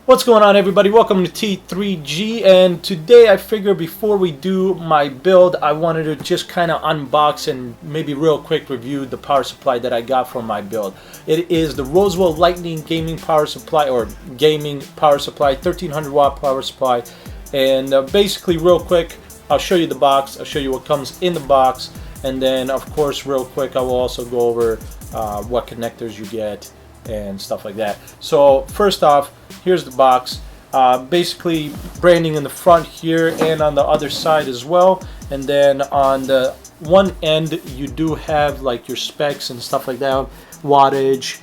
What's going on, everybody? Welcome to T3G, and today I figured before we do my build I wanted to just kind of unbox and maybe real quick review the power supply that I got for my build. It is the Rosewill Lightning gaming power supply, or gaming power supply, 1300 watt power supply. And basically real quick I'll show you the box, I'll show you what comes in the box, and then of course real quick I will also go over what connectors you get and stuff like that. So first off, here's the box. Basically branding in the front here and on the other side as well, and then on the one end you do have like your specs and stuff like that, wattage,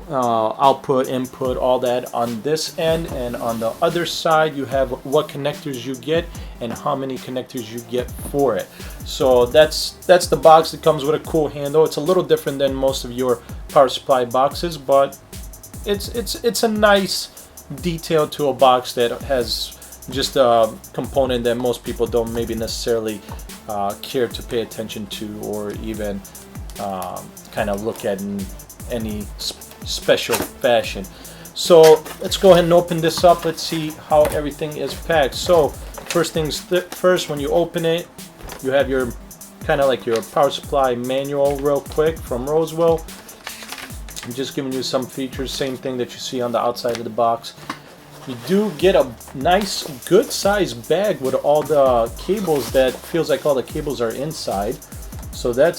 output, input, all that on this end, and on the other side you have what connectors you get and how many connectors you get for it. So that's the box. That comes with a cool handle. It's a little different than most of your power supply boxes, but it's a nice detail to a box that has just a component that most people don't maybe necessarily care to pay attention to, or even kind of look at in any special fashion. So let's go ahead and open this up. Let's see how everything is packed. So first things first, when you open it, you have your kind of like your power supply manual real quick from Rosewill. I'm just giving you some features, same thing that you see on the outside of the box. You do get a nice good sized bag with all the cables that feels like all the cables are inside. So that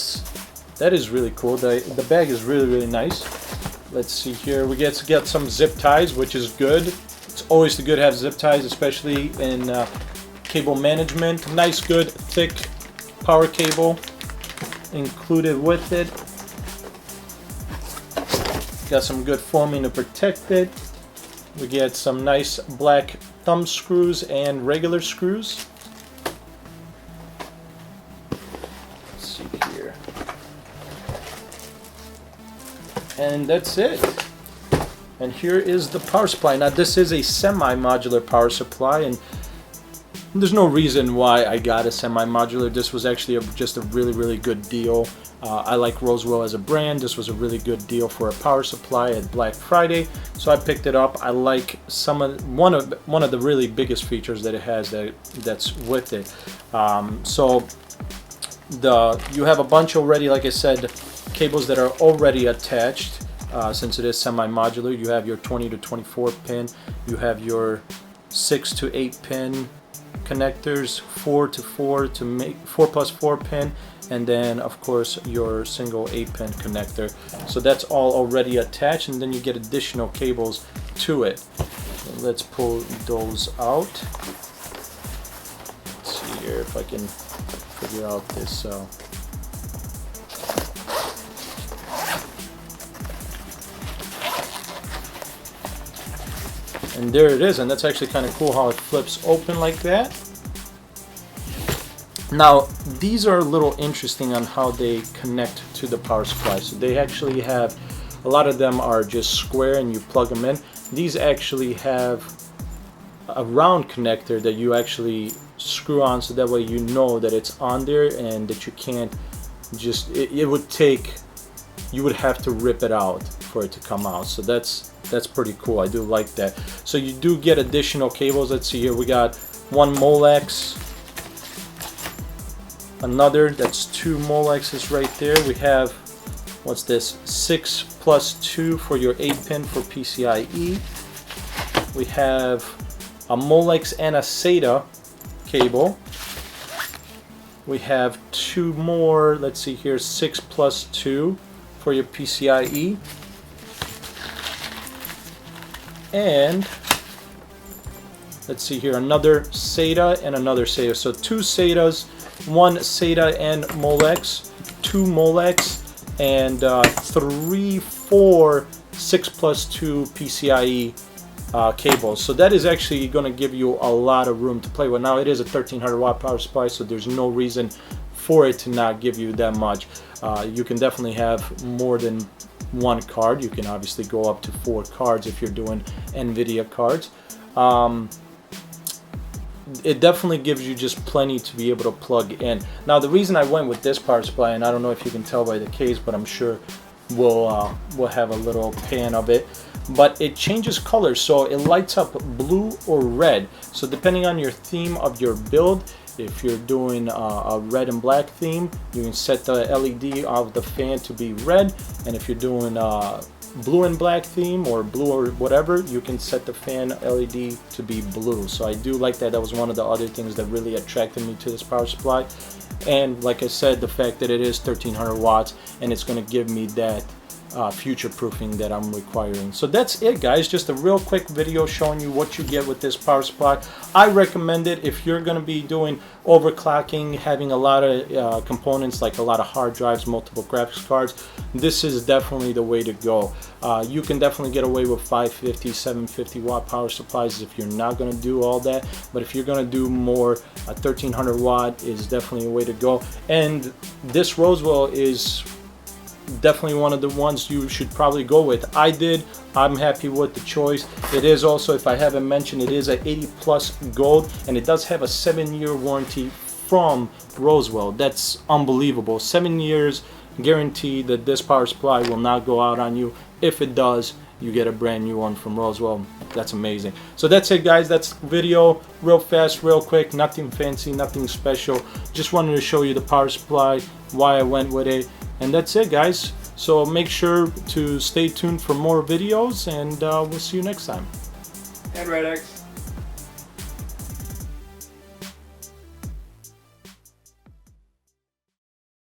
is really cool. The bag is really nice. Let's see here. We get some zip ties, which is good. It's always good to have zip ties, especially in cable management. Nice, good, thick power cable included with it. Got some good foaming to protect it. We get some nice black thumb screws and regular screws. Let's see here. And that's it. And here is the power supply. Now this is a semi-modular power supply, and there's no reason why I got a semi-modular. This was actually just a really good deal. I like Rosewill as a brand. This was a really good deal for a power supply at Black Friday, so I picked it up. I like one of the really biggest features that it has that's with it. So you have a bunch already, like I said, cables that are already attached. Since it is semi-modular, you have your 20 to 24 pin, you have your 6 to 8 pin connectors, 4 plus 4 pin, and then of course your single 8-pin connector. So that's all already attached, and then you get additional cables to it. So let's pull those out. Let's see here if I can figure out this. And there it is, and that's actually kind of cool how it flips open like that. Now these are a little interesting on how they connect to the power supply. So they actually have, a lot of them are just square and you plug them in. These actually have a round connector that you actually screw on, so that way you know that it's on there and that you can't just, it would take, you would have to rip it out for it to come out. So that's pretty cool. I do like that. So you do get additional cables. Let's see here. We got one Molex, another, that's 2 Molexes right there. We have, what's this, 6 plus 2 for your 8-pin for PCIe. We have a Molex and a SATA cable. We have 2 more, let's see here, 6 plus 2 for your PCIe. And let's see here, another SATA and another SATA. So 2 SATAs, 1 SATA and Molex, 2 Molex, and 4 6 plus 2 PCIe cables. So that is actually going to give you a lot of room to play with. Now it is a 1300 watt power supply, so there's no reason for it to not give you that much. You can definitely have more than 1 card. You can obviously go up to 4 cards if you're doing NVIDIA cards. It definitely gives you just plenty to be able to plug in. Now the reason I went with this power supply, and I don't know if you can tell by the case, but I'm sure we'll have a little pan of it. but it changes colors, so it lights up blue or red. So depending on your theme of your build, if you're doing a red and black theme, you can set the LED of the fan to be red, and if you're doing blue and black theme or blue or whatever, you can set the fan LED to be blue. So I do like that. That was one of the other things that really attracted me to this power supply. And like I said, the fact that it is 1300 watts and it's going to give me that future proofing that I'm requiring. So that's it, guys. Just a real quick video showing you what you get with this power supply. I recommend it if you're going to be doing overclocking, having a lot of components like a lot of hard drives, multiple graphics cards. This is definitely the way to go. You can definitely get away with 550, 750 watt power supplies if you're not going to do all that, but if you're going to do more, 1300 watt is definitely a way to go. And this Rosewill is definitely one of the ones you should probably go with. I'm happy with the choice. It is also, if I haven't mentioned, it is a 80+ gold, and it does have a 7-year warranty from Rosewill. That's unbelievable. 7 years guaranteed that this power supply will not go out on you. If it does, you get a brand new one from Rosewill. That's amazing. So that's it, guys. That's video, real fast, real quick, nothing fancy, nothing special. Just wanted to show you the power supply, why I went with it. And that's it, guys. So make sure to stay tuned for more videos, and we'll see you next time. And Red X.